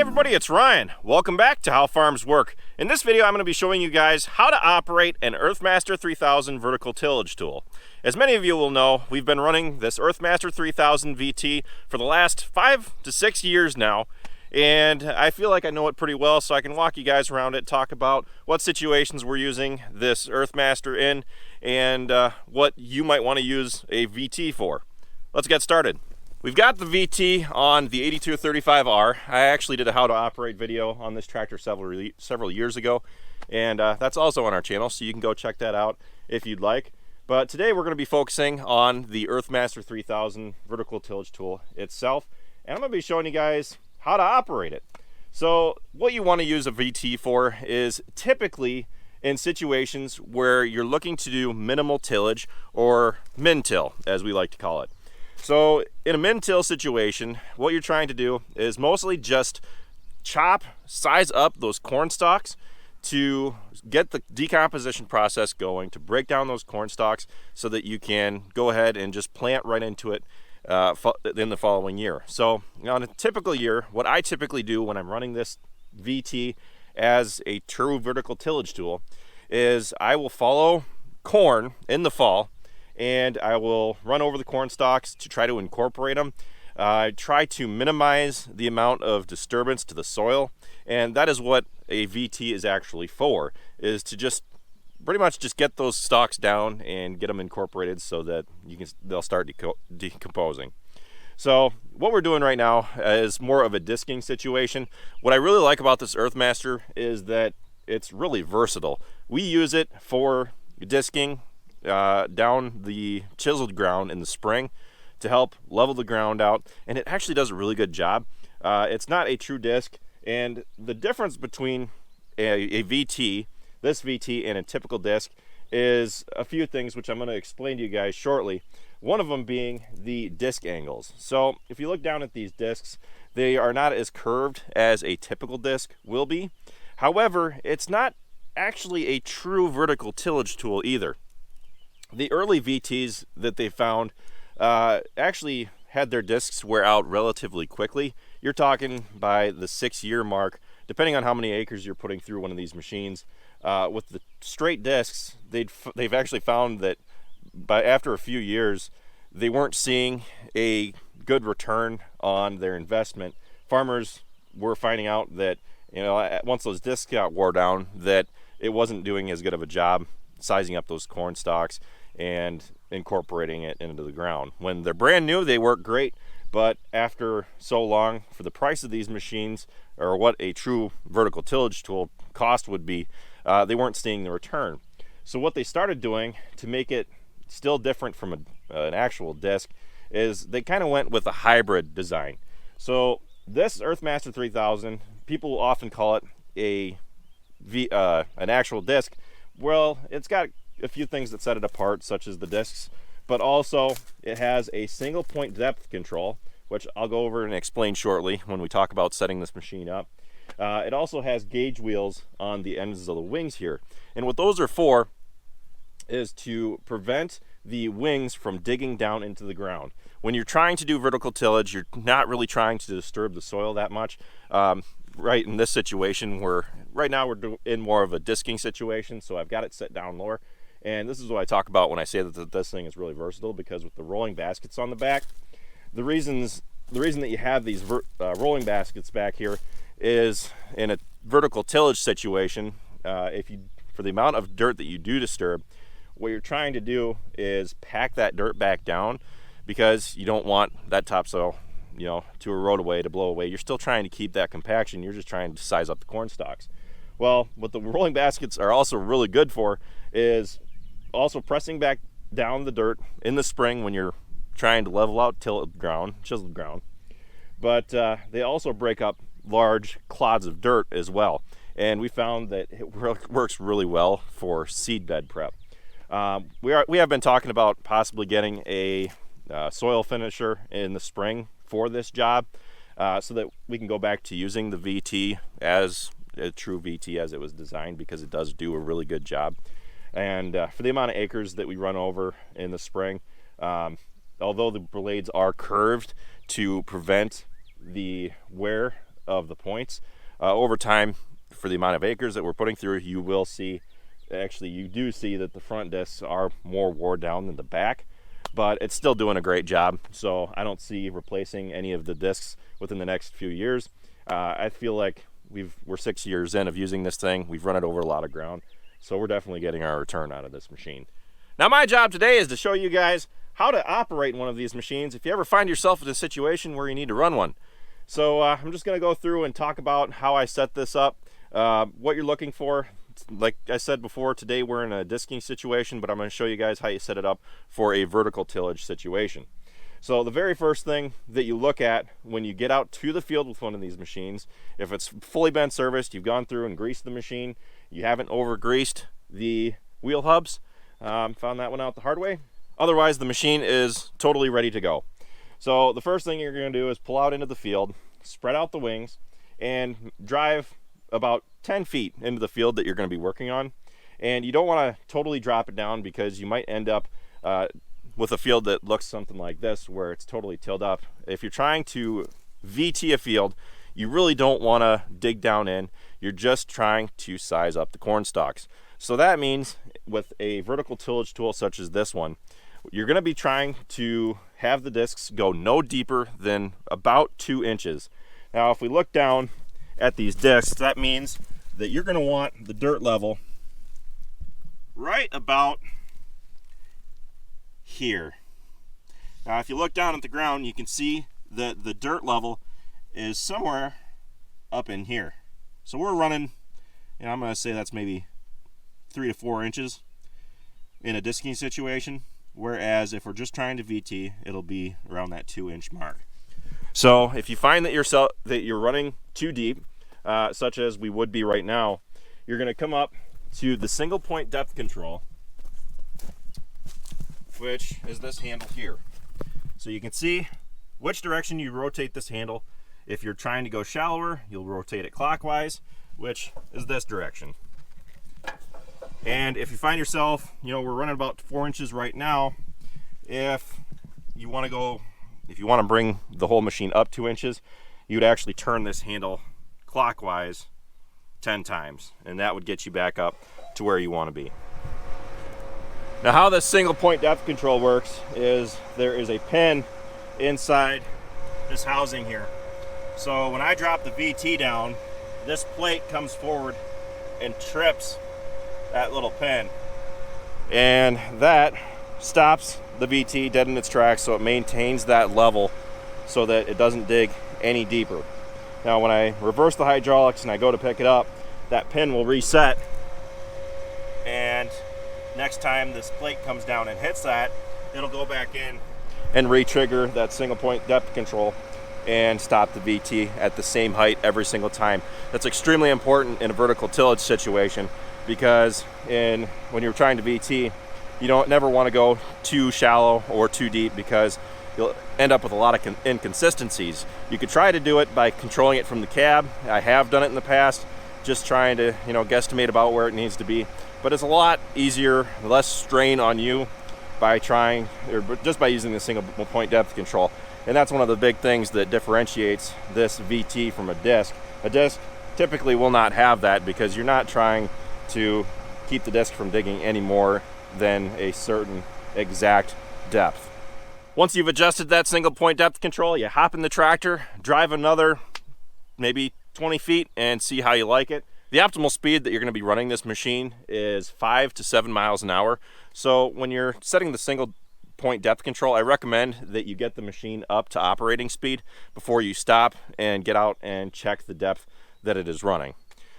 everybody, it's Ryan. Welcome back to How Farms Work. In this video, I'm going to be showing you guys how to operate an Earthmaster 3000 vertical tillage tool. As many of you will know, we've been running this Earthmaster 3000 VT for the last 5 to 6 years now, and I feel like I know it pretty well, so I can walk you guys around it, talk about what situations we're using this Earthmaster in, and what you might want to use a VT for. Let's get started. We've got the VT on the 8235R. I actually did a how to operate video on this tractor several years ago, and that's also on our channel, so you can go check that out if you'd like. But today we're going to be focusing on the Earthmaster 3000 vertical tillage tool itself, and I'm going to be showing you guys how to operate it. So what you want to use a VT for is typically in situations where you're looking to do minimal tillage, or min-till as we like to call it. So in a min-till situation, what you're trying to do is mostly just chop, size up those corn stalks to get the decomposition process going, to break down those corn stalks so that you can go ahead and just plant right into it in the following year. So on a typical year, what I typically do when I'm running this VT as a true vertical tillage tool is I will follow corn in the fall, and I will run over the corn stalks to try to incorporate them. Try to minimize the amount of disturbance to the soil, and that is what a VT is actually for, is to just pretty much just get those stalks down and get them incorporated so that they'll start decomposing. So what we're doing right now is more of a disking situation. What I really like about this Earthmaster is that it's really versatile. We use it for disking down the chiseled ground in the spring to help level the ground out, and it actually does a really good job. It's not a true disc, and the difference between a VT, this VT, and a typical disc is a few things which I'm going to explain to you guys shortly. One of them being the disc angles. So if you look down at these discs, they are not as curved as a typical disc will be. However, it's not actually a true vertical tillage tool either. The early VTs that they found actually had their discs wear out relatively quickly. You're talking by the 6-year mark, depending on how many acres you're putting through one of these machines. With the straight discs, they've actually found that after a few years, they weren't seeing a good return on their investment. Farmers were finding out that, once those discs got wore down, that it wasn't doing as good of a job sizing up those corn stalks and incorporating it into the ground. When they're brand new, they work great, but after so long, for the price of these machines, or what a true vertical tillage tool cost would be, they weren't seeing the return. So what they started doing to make it still different from an actual disc is they kind of went with a hybrid design. So this Earthmaster 3000, people often call it an actual disc. Well, it's got a few things that set it apart, such as the discs, but also it has a single point depth control, which I'll go over and explain shortly when we talk about setting this machine up. It also has gauge wheels on the ends of the wings here, and what those are for is to prevent the wings from digging down into the ground. When you're trying to do vertical tillage, you're not really trying to disturb the soil that much. Right in this situation, right now we're in more of a disking situation, so I've got it set down lower. And this is what I talk about when I say that this thing is really versatile, because with the rolling baskets on the back, the reason that you have these rolling baskets back here is in a vertical tillage situation, for the amount of dirt that you do disturb, what you're trying to do is pack that dirt back down, because you don't want that topsoil to erode away, to blow away. You're still trying to keep that compaction. You're just trying to size up the corn stalks. Well, what the rolling baskets are also really good for is also pressing back down the dirt in the spring when you're trying to level out chiseled ground. But they also break up large clods of dirt as well. And we found that it works really well for seed bed prep. We have been talking about possibly getting a soil finisher in the spring for this job, so that we can go back to using the VT as a true VT as it was designed, because it does do a really good job. And for the amount of acres that we run over in the spring, although the blades are curved to prevent the wear of the points. Over time, for the amount of acres that we're putting through, you will see, actually you do see that the front discs are more wore down than the back, but it's still doing a great job. So I don't see replacing any of the discs within the next few years. I feel like we're 6 years in of using this thing. We've run it over a lot of ground, so we're definitely getting our return out of this machine. Now my job today is to show you guys how to operate one of these machines if you ever find yourself in a situation where you need to run one. So I'm just going to go through and talk about how I set this up, what you're looking for. Like I said before, today we're in a disking situation, but I'm going to show you guys how you set it up for a vertical tillage situation. So the very first thing that you look at when you get out to the field with one of these machines, if it's fully been serviced, you've gone through and greased the machine, you haven't over greased the wheel hubs, found that one out the hard way. Otherwise, the machine is totally ready to go. So the first thing you're going to do is pull out into the field, spread out the wings, and drive about 10 feet into the field that you're going to be working on. And you don't want to totally drop it down, because you might end up with a field that looks something like this, where it's totally tilled up. If you're trying to VT a field, you really don't want to dig down in. You're just trying to size up the corn stalks. So that means with a vertical tillage tool such as this one, you're going to be trying to have the discs go no deeper than about 2 inches. Now if we look down at these discs, that means that you're going to want the dirt level right about here. Now if you look down at the ground, you can see that the dirt level is somewhere up in here. So we're running, and I'm going to say that's maybe 3 to 4 inches in a disking situation, whereas if we're just trying to VT, it'll be around that 2-inch mark. So if you find that you're running too deep, such as we would be right now, you're going to come up to the single point depth control, which is this handle here. So you can see which direction you rotate this handle. If you're trying to go shallower, you'll rotate it clockwise, which is this direction. And if you find yourself, we're running about 4 inches right now. If you want to bring the whole machine up 2 inches, you'd actually turn this handle clockwise 10 times, and that would get you back up to where you want to be. Now how this single point depth control works is there is a pin inside this housing here. So when I drop the VT down, this plate comes forward and trips that little pin, and that stops the VT dead in its tracks, so it maintains that level so that it doesn't dig any deeper. Now when I reverse the hydraulics and I go to pick it up, that pin will reset, and next time this plate comes down and hits that, it'll go back in and re-trigger that single point depth control and stop the VT at the same height every single time. That's extremely important in a vertical tillage situation, because when you're trying to VT, you don't never want to go too shallow or too deep, because you'll end up with a lot of inconsistencies. You could try to do it by controlling it from the cab. I have done it in the past, just trying to guesstimate about where it needs to be. But it's a lot easier, less strain on you by just by using the single point depth control. And that's one of the big things that differentiates this VT from a disc. A disc typically will not have that, because you're not trying to keep the disc from digging any more than a certain exact depth. Once you've adjusted that single point depth control, you hop in the tractor, drive another maybe 20 feet and see how you like it. The optimal speed that you're going to be running this machine is 5 to 7 miles an hour. So when you're setting the single point depth control, I recommend that you get the machine up to operating speed before you stop and get out and check the depth that it is running.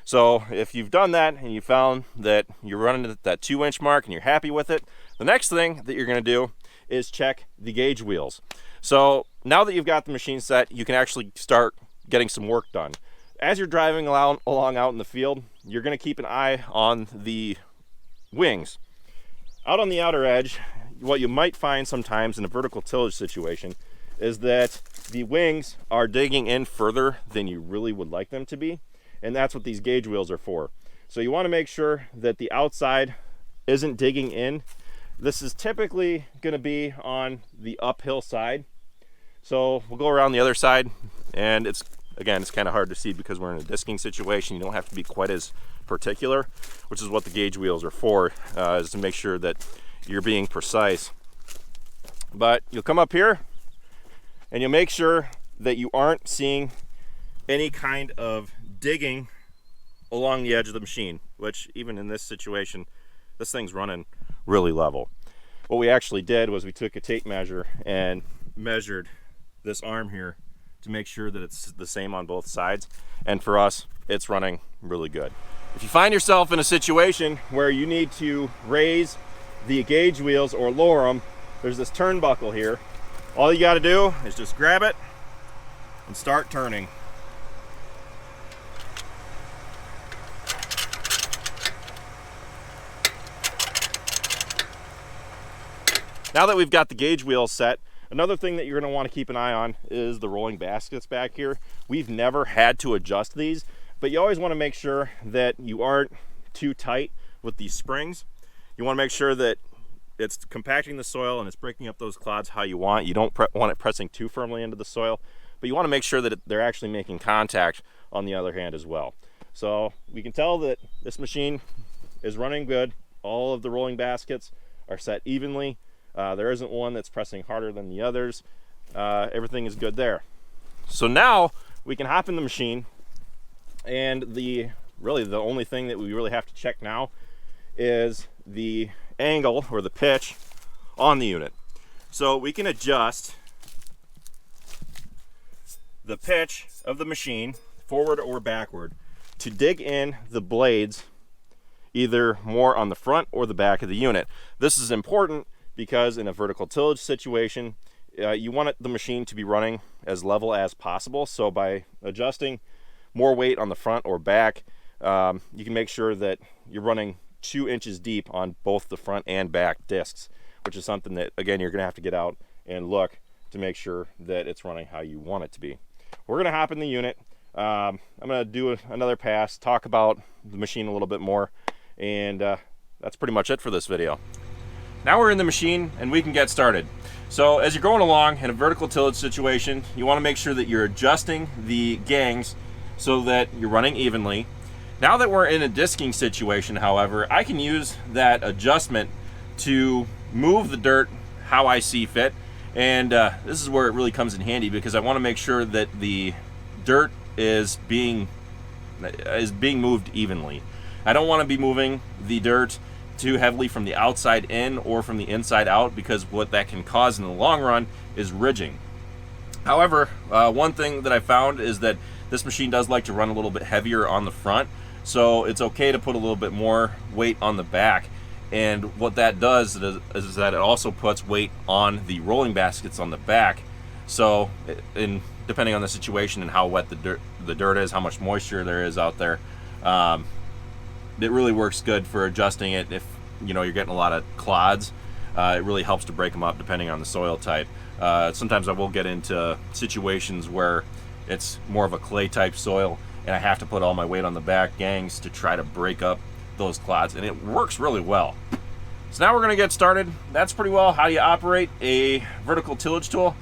So if you've done that and you found that you're running at that 2-inch mark and you're happy with it, the next thing that you're going to do is check the gauge wheels. So now that you've got the machine set, you can actually start getting some work done. As you're driving along out in the field, you're going to keep an eye on the wings. Out on the outer edge, what you might find sometimes in a vertical tillage situation is that the wings are digging in further than you really would like them to be, and that's what these gauge wheels are for. So you want to make sure that the outside isn't digging in. This is typically going to be on the uphill side. So we'll go around the other side, and it's again, it's kind of hard to see because we're in a disking situation. You don't have to be quite as particular, which is what the gauge wheels are for, is to make sure that you're being precise. But you'll come up here and you'll make sure that you aren't seeing any kind of digging along the edge of the machine, which even in this situation, this thing's running really level. What we actually did was we took a tape measure and measured this arm here to make sure that it's the same on both sides, and for us it's running really good. If you find yourself in a situation where you need to raise the gauge wheels or lower them, there's this turnbuckle here. All you got to do is just grab it and start turning. Now that we've got the gauge wheels set, another thing that you're going to want to keep an eye on is the rolling baskets back here. We've never had to adjust these, but you always want to make sure that you aren't too tight with these springs. You want to make sure that it's compacting the soil and it's breaking up those clods how you want. You don't want it pressing too firmly into the soil, but you want to make sure that they're actually making contact on the other hand as well. So we can tell that this machine is running good. All of the rolling baskets are set evenly. There isn't one that's pressing harder than the others. Everything is good there. So now we can hop in the machine, and really the only thing that we really have to check now is the angle or the pitch on the unit. So we can adjust the pitch of the machine forward or backward to dig in the blades either more on the front or the back of the unit. This is important because in a vertical tillage situation, you want the machine to be running as level as possible. So by adjusting more weight on the front or back, you can make sure that you're running 2 inches deep on both the front and back discs, which is something that, again, you're going to have to get out and look to make sure that it's running how you want it to be. We're going to hop in the unit. I'm going to do another pass, talk about the machine a little bit more, and that's pretty much it for this video. Now we're in the machine and we can get started. So as you're going along in a vertical tillage situation, you want to make sure that you're adjusting the gangs so that you're running evenly. Now that we're in a disking situation, however, I can use that adjustment to move the dirt how I see fit. And this is where it really comes in handy, because I want to make sure that the dirt is being moved evenly. I don't want to be moving the dirt too heavily from the outside in or from the inside out, because what that can cause in the long run is ridging. However, one thing that I found is that this machine does like to run a little bit heavier on the front, so it's okay to put a little bit more weight on the back. And what that does is that it also puts weight on the rolling baskets on the back. So depending on the situation and how wet the dirt is, how much moisture there is out there, it really works good for adjusting it. If you're getting a lot of clods, it really helps to break them up depending on the soil type. Sometimes I will get into situations where it's more of a clay type soil and I have to put all my weight on the back gangs to try to break up those clods, and it works really well. So now we're going to get started. That's pretty well how you operate a vertical tillage tool.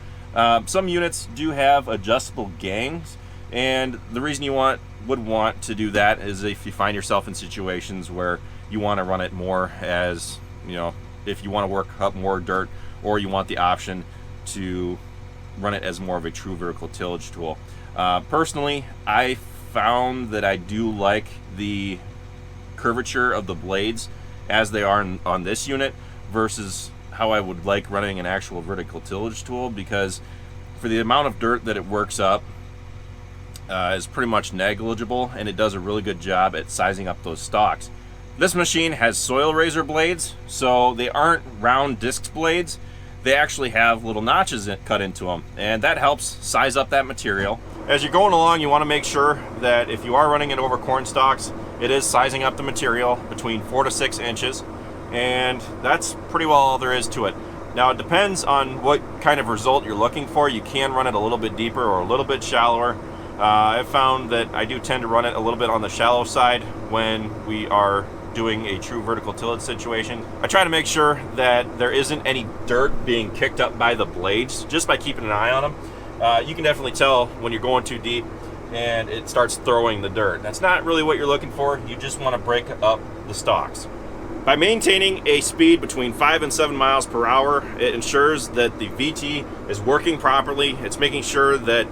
Some units do have adjustable gangs, and the reason you would want to do that is if you find yourself in situations where you want to run it more as, if you want to work up more dirt, or you want the option to run it as more of a true vertical tillage tool. Personally, I found that I do like the curvature of the blades as they are on this unit versus how I would like running an actual vertical tillage tool, because for the amount of dirt that it works up is pretty much negligible, and it does a really good job at sizing up those stalks. This machine has soil razor blades, so they aren't round disc blades. They actually have little notches cut into them, and that helps size up that material. As you're going along, you want to make sure that if you are running it over corn stalks, it is sizing up the material between 4 to 6 inches, and that's pretty well all there is to it. Now it depends on what kind of result you're looking for. You can run it a little bit deeper or a little bit shallower. I've found that I do tend to run it a little bit on the shallow side when we are doing a true vertical tillage situation. I try to make sure that there isn't any dirt being kicked up by the blades just by keeping an eye on them. You can definitely tell when you're going too deep and it starts throwing the dirt. That's not really what you're looking for. You just want to break up the stalks. By maintaining a speed between 5 and 7 miles per hour, it ensures that the VT is working properly. It's making sure that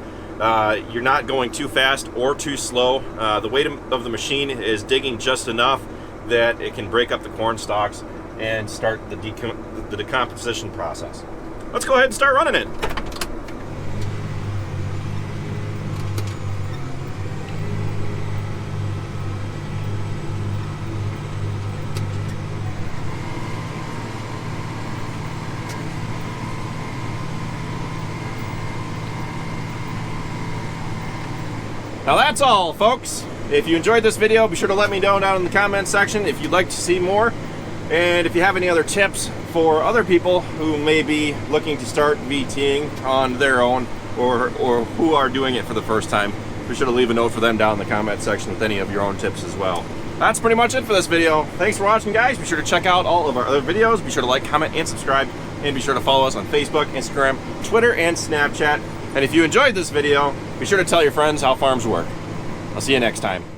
you're not going too fast or too slow. The weight of the machine is digging just enough that it can break up the corn stalks and start the decomposition process. Let's go ahead and start running it. Now that's all, folks. If you enjoyed this video, be sure to let me know down in the comment section if you'd like to see more. And if you have any other tips for other people who may be looking to start VTing on their own, or who are doing it for the first time, be sure to leave a note for them down in the comment section with any of your own tips as well. That's pretty much it for this video. Thanks for watching, guys. Be sure to check out all of our other videos. Be sure to like, comment, and subscribe. And be sure to follow us on Facebook, Instagram, Twitter, and Snapchat. And if you enjoyed this video, be sure to tell your friends how farms work. I'll see you next time.